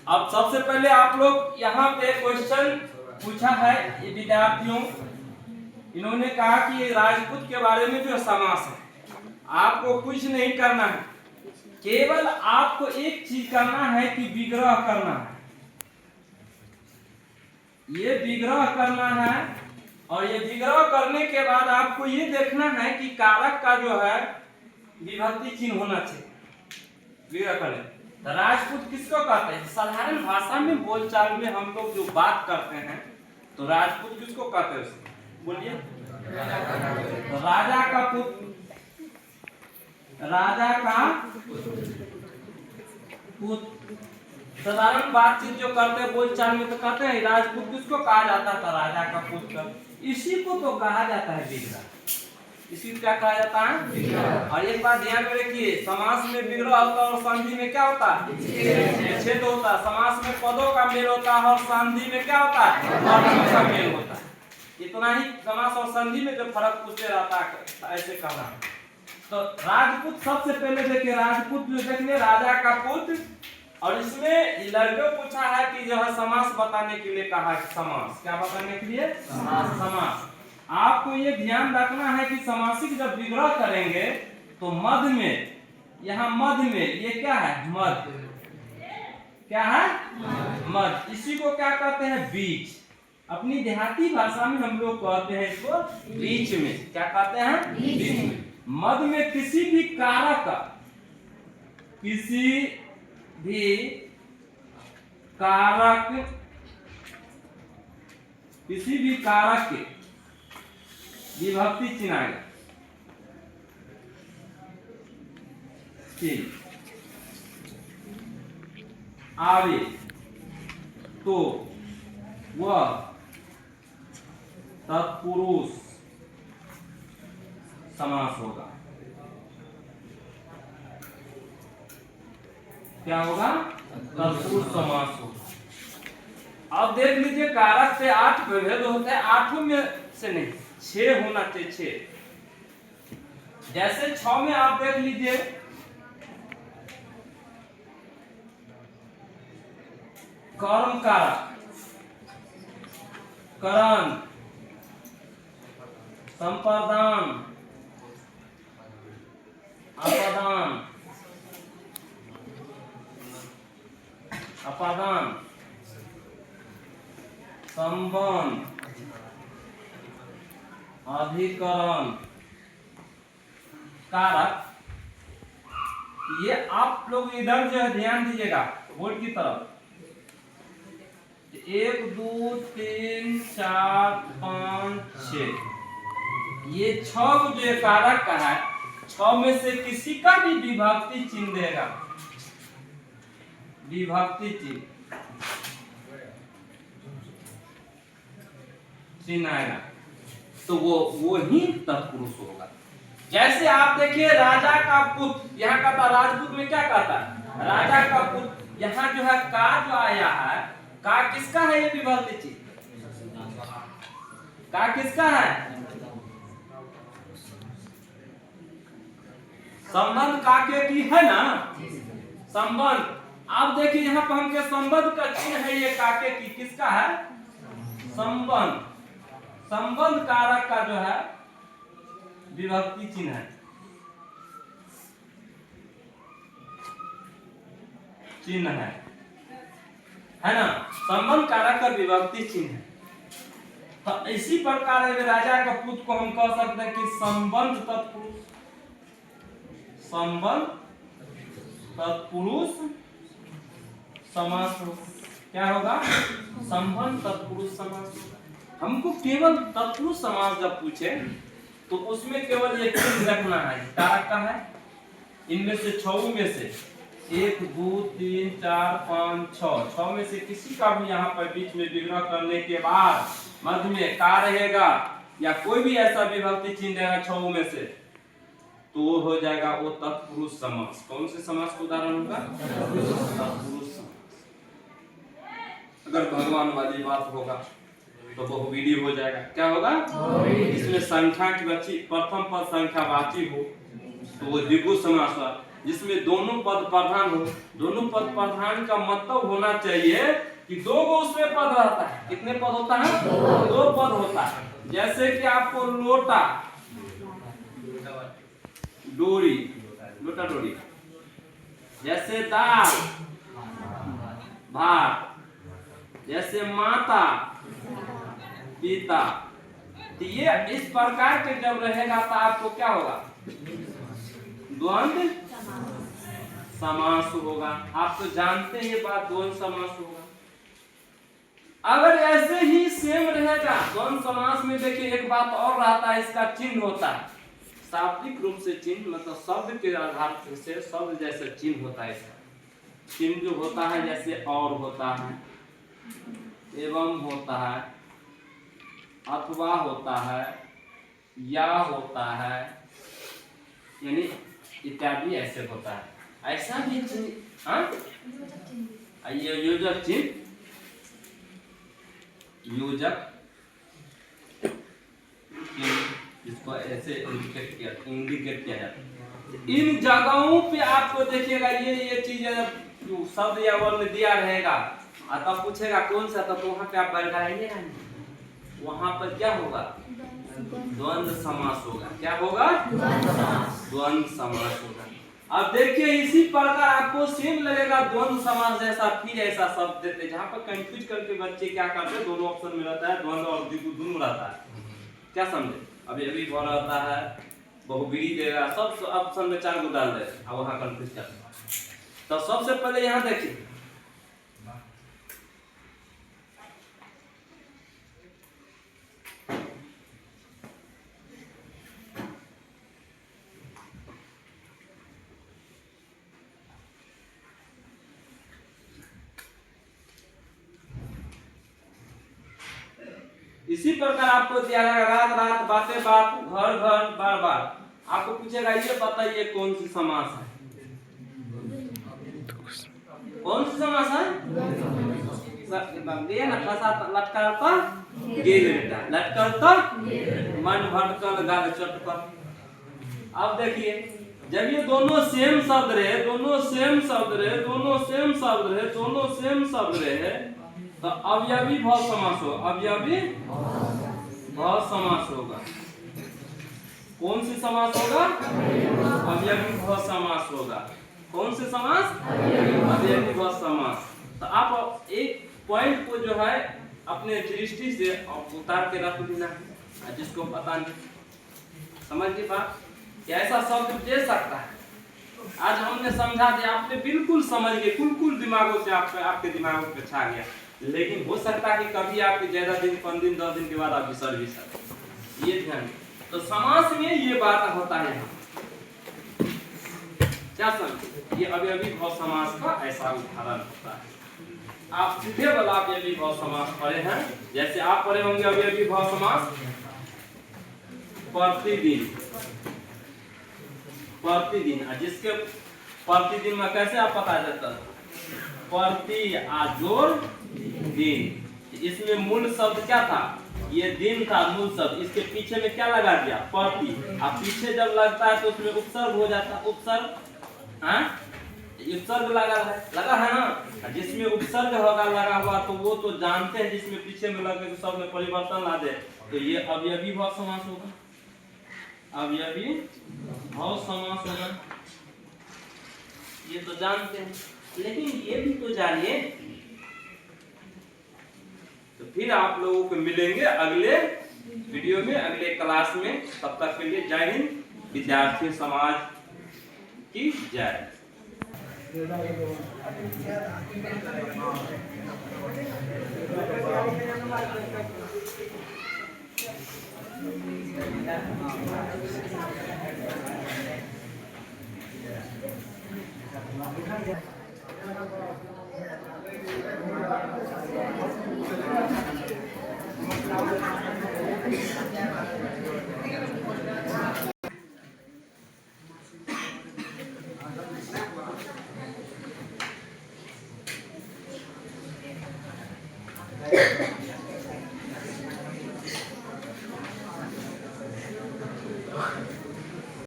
अब सबसे पहले आप लोग यहाँ पे क्वेश्चन पूछा है ये विद्यार्थियों, इन्होंने कहा कि ये राजपूत के बारे में जो समास है आपको कुछ नहीं करना है, केवल आपको एक चीज करना है कि विग्रह करना है। ये विग्रह करना है और ये विग्रह करने के बाद आपको ये देखना है कि कारक का जो है विभक्ति चिन्ह होना चाहिए। विग्रह करने तो राजपूत किसको कहते हैं? साधारण भाषा में बोलचाल में हम लोग जो बात करते हैं तो राजपूत किसको कहते हैं? बोलिए। तो राजा का पुत्र, राजा का पुत्र साधारण बातचीत जो करते हैं बोलचाल में तो कहते हैं राजपूत किसको कहा जाता था? राजा का पुत्र। इसी को तो कहा जाता है विग्रह। इसी को क्या कहा जाता है? विग्रह। और एक बात ध्यान में रखिए, समास में विग्रह होता है और संधि में क्या होता है? विच्छेद होता है। समास में पदों का मेल होता है और संधि में क्या होता है? पदों का मेल होता है। इतना ही समास और संधि में जो फर्क पूछते रहता है ऐसे कहना। तो राजपूत सबसे पहले देखिए, राजपूत जो देखिए राजा का पुत्र, और इसमें लड़के पूछा है कि जो है समास बताने के लिए कहा है। समास क्या बताने के लिए? समास। आपको ये ध्यान रखना है कि समासिक जब विग्रह करेंगे तो मध्य में, यहाँ मध्य में ये क्या है? मध्य। क्या है? मध्य। इसी को क्या कहते हैं? बीच। अपनी देहाती भाषा में हम लोग कहते हैं इसको बीच में। क्या कहते हैं? बीच में। मध्य में किसी भी कारक का, किसी भी कारक, किसी भी कारक के विभक्ति चिन्ह आएगा। आवे तो वह तत्पुरुष समास होगा। क्या होगा? तत्पुरुष समास होगा। अब देख लीजिए कारक से 8 प्रभेद होते हैं, 8 में से नहीं 6 होना चाहिए। 6 जैसे 6 में आप देख लीजिए कर्म कारक, करण, संपादन, अपादान, अपादान, संबंध, अधिकरण, कारक। ये आप लोग इधर जो है ध्यान दीजिएगा बोर्ड की तरफ। 1 2 3 4 5 6 ये 6 जो कारक का है, 6 में से किसी का भी विभक्ति चिन्ह देगा। विभक्ति चिन्ह आएगा तो वो ही तत्पुरुष होगा। जैसे आप देखिए राजा का पुत्र, यहाँ का था राजपूत में क्या कहता है? राजा का पुत्र। यहाँ जो है का जो आया है, का किसका है? ये विभक्ति चिन्ह का किसका है? संबंध का के की है ना? संबंध। आप देखिए यहाँ पर हमके संबंध का चिन्ह है, ये काके की किसका है? संबंध। संबंध कारक का जो है विभक्ति चिन्ह है, चिन्ह है ना? संबंध कारक का विभक्ति चिन्ह है। तो इसी प्रकार राजा का पुत्र को हम कह सकते हैं कि संबंध तत्पुरुष, संबंध तत्पुरुष समास होगा। क्या होगा? संबंध तत्पुरुष समास होगा। हमको केवल तत्पुरुष समास जब पूछे तो उसमें केवल ये चिन्ह रखना है, कारक का है। इनमें से 6 में से 1 2 3 4 5 6 में से किसी का भी यहाँ पर बीच में विग्रह करने के बाद मध्य में का रहेगा या कोई भी ऐसा विभक्ति चिन्ह रहेगा 6 में से, तो वो हो जाएगा वो तत्पुरुष समास। कौन से समास का उदाहरण होगा? तत्पुरुष समास। अगर भगवान वाली बात होगा तो बहुविधि हो जाएगा। क्या होगा? इसमें संख्या की बच्ची प्रथम पद संख्या वाची हो तो वो द्विगु समास हुआ। जिसमें दोनों पद प्रधान हो। दोनों पद प्रधान का मतलब होना चाहिए कि दो गो उसमें पद रहता है। कितने पद होता है? दो पद होता है। जैसे कि आपको लोटा डोरी, लोटा डोरी, जैसे दाल भात, जैसे माता पिता। तो ये इस प्रकार के जब रहेगा तो आपको क्या होगा? द्वंद्व समास होगा। आप तो जानते हैं ये बात, द्वंद्व समास होगा। अगर ऐसे ही सेम रहेगा द्वंद्व समास में, देखिए एक बात और रहता है, इसका चिन्ह होता है शाब्दिक रूप से चिन्ह, मतलब शब्द के आधार से शब्द जैसे चिन्ह होता है। इसका चिन्ह जो होता है जैसे और होता है, एवं होता है, अथवा होता है, या होता है, यानी इत्यादि ऐसे होता है। ऐसा भी चिन्ह, ये योजक चिन्ह, योजक जिसको ऐसे इंडिकेट किया जाता है। इन जगहों पे आपको देखिएगा ये चीजें शब्द या वर्ण दिया रहेगा, तब पूछेगा कौन सा, तो वहां पे आप बैठाएंगे ना, वहां पर क्या होगा? द्वंद्व समास होगा। क्या होगा? द्वंद्व समास होगा। अब देखिए इसी प्रकार आपको सेम लगेगा द्वंद्व समास जैसा, फिर ऐसा शब्द देते जहां पर कंफ्यूज करके बच्चे क्या करते हैं, दोनों ऑप्शन में रहता है द्वंद्व और द्विगु दोनों रहता है। क्या समझे? अभी भर रहता है, बहुव्रीहि देगा, सब ऑप्शन में 4 गो डाल दे और वहां कंफ्यूज करते। तो सबसे पहले यहां देखिए, इसी प्रकार आपको दिया जाएगा रात रात, बातें बात, घर घर, बार बार। आपको पूछेगा ये बताइए कौन सी समास है? कौन सी समास है? लटकलता गेल बेटा, लटकलता मन भटकल गाल चटकल। अब देखिए जब ये दोनों सेम शब्द रहे, दोनों सेम शब्द रहे, दोनों सेम शब्द रहे, दोनों सेम शब्द रहे, तो अवयवी भाव समास होगा। अवयवी भाव समास होगा। कौन सी समास होगा? अवयवी भाव समास होगा। कौन से समास? अवयवी भाव समास। तो आप एक पॉइंट को जो है अपने दृष्टि से उतार के रख देना, जिसको पता नहीं समझ की बात, ऐसा शब्द दे सकता है। आज हमने समझा दिया, आपने बिल्कुल समझ गए, कुल दिमागों से आपके दिमागों पे छा गया। लेकिन हो सकता है कि कभी आपके ज्यादा दिन, 5 दिन 10 दिन के बाद आप विसर भी सकते, ये ध्यान। तो समास में ये बात होता है, क्या समझ? ये अवयवी भाव समास का ऐसा उदाहरण होता है। आप सीधे वाला अवयवी भाव समास पढ़े हैं, जैसे आप पढ़े होंगे अवयवी भाव समास प्रतिदिन, प्रतिदिन, जिसके प्रतिदिन में कैसे आप पता जाता है? प्रति आजोर दिन। इसमें मूल शब्द क्या था? ये दिन था मूल शब्द। इसके पीछे में क्या लगा दिया? प्रति। अब पीछे जब लगता है तो उसमें उपसर्ग हो जाता है। उपसर्ग, हाँ, उपसर्ग लगा है ना। जिसमें उपसर्ग होगा लगा हुआ तो वो तो जानते हैं, जिसमें पीछे में लगे तो सब में परिवर्तन ला दे, तो ये अवयवी भाव समास होगा। अवयवी भाव समास होगा, ये तो जानते हैं। लेकिन ये भी तो जानिए। तो फिर आप लोगों को मिलेंगे अगले वीडियो में, अगले क्लास में। तब तक के लिए जय हिंद, विद्यार्थी समाज की जय।